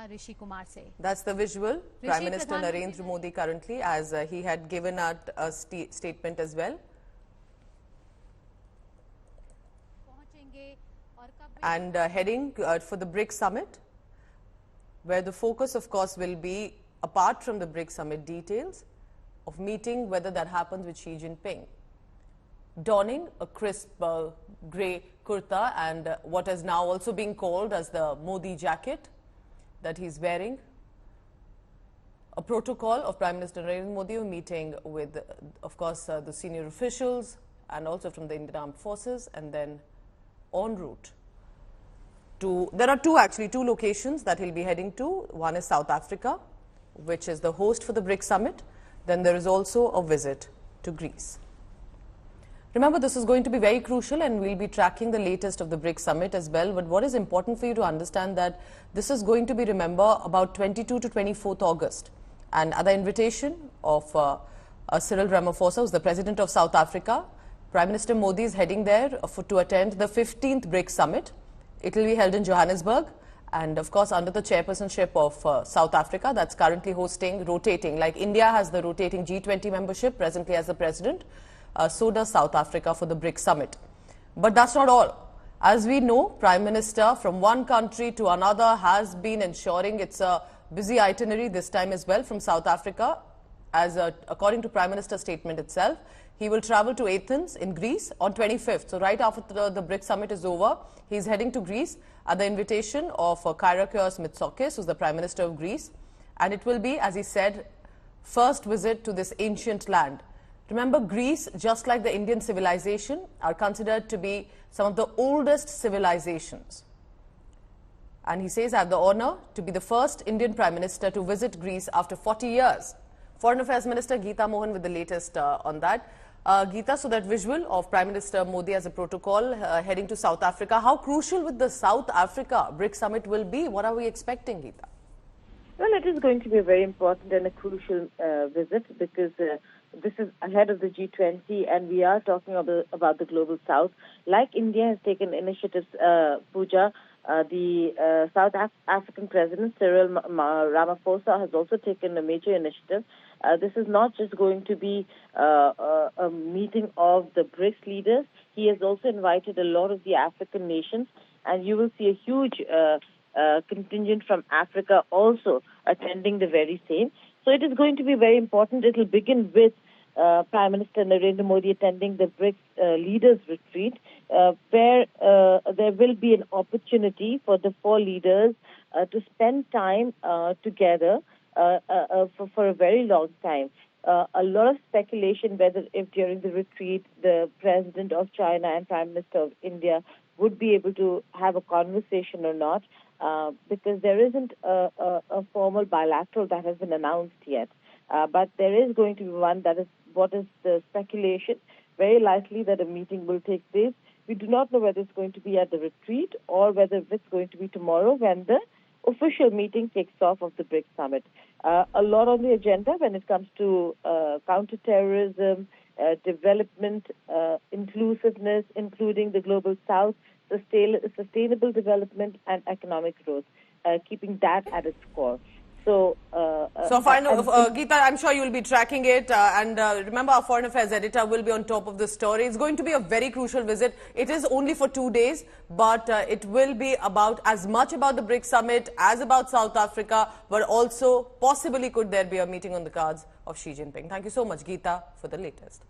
ऋषि कुमार से। That's the visual. Prime Minister Narendra Modi currently, as he had given out a statement as well. And heading for the BRICS summit, where the focus, of course, will be, apart from the BRICS summit details, of meeting whether that happens with Xi Jinping. Donning a crisp grey kurta and what is now also being called as the Modi jacket that he's wearing. A protocol of Prime Minister Narendra Modi meeting with, of course, the senior officials and also from the Indian Armed Forces, and then en route to, there are two locations that he'll be heading to. One is South Africa, which is the host for the BRICS summit. Then there is also a visit to Greece. Remember, this is going to be very crucial, and we'll be tracking the latest of the BRICS summit as well. But what is important for you to understand that this is going to be, remember, about 22 to 24th August. And at the invitation of Cyril Ramaphosa, who's the president of South Africa, Prime Minister Modi is heading there to attend the 15th BRICS summit. It will be held in Johannesburg, and of course under the chairpersonship of South Africa, that's currently rotating. Like India has the rotating G20 membership presently as the president, so does South Africa for the BRICS summit. But that's not all. As we know, Prime Minister from one country to another has been ensuring it's a busy itinerary this time as well from South Africa. As according to Prime Minister's statement itself, he will travel to Athens in Greece on 25th. So right after the BRICS summit is over, he's heading to Greece at the invitation of Kyriakos Mitsotakis, who's the Prime Minister of Greece. And it will be, as he said, first visit to this ancient land. Remember, Greece, just like the Indian civilization, are considered to be some of the oldest civilizations. And he says, I have the honor to be the first Indian Prime Minister to visit Greece after 40 years. Foreign Affairs Minister Geeta Mohan with the latest on that. Geeta, so that visual of Prime Minister Modi as a protocol heading to South Africa, how crucial with the South Africa BRICS summit will be? What are we expecting, Geeta? Well, it is going to be a very important and a crucial visit, because this is ahead of the G20, and we are talking about the global South. Like India has taken initiatives, Pooja, the South African President Cyril Ramaphosa has also taken a major initiative. This is not just going to be a meeting of the BRICS leaders. He has also invited a lot of the African nations, and you will see a huge contingent from Africa also attending the very same. So it is going to be very important. It will begin with Prime Minister Narendra Modi attending the BRICS leaders retreat, where there will be an opportunity for the four leaders to spend time together for a very long time. A lot of speculation whether if during the retreat the President of China and Prime Minister of India would be able to have a conversation or not, because there isn't a formal bilateral that has been announced yet. But there is going to be one. That is what is the speculation. Very likely that a meeting will take place. We do not know whether it's going to be at the retreat or whether it's going to be tomorrow when the official meeting takes off of the BRICS summit. A lot on the agenda when it comes to counterterrorism, development, inclusiveness, including the global South, sustainable development and economic growth, keeping that at its core. So, Geeta, I'm sure you'll be tracking it. And remember, our Foreign Affairs editor will be on top of the story. It's going to be a very crucial visit. It is only for 2 days, but it will be about as much about the BRICS summit as about South Africa, but also possibly could there be a meeting on the cards of Xi Jinping. Thank you so much, Geeta, for the latest.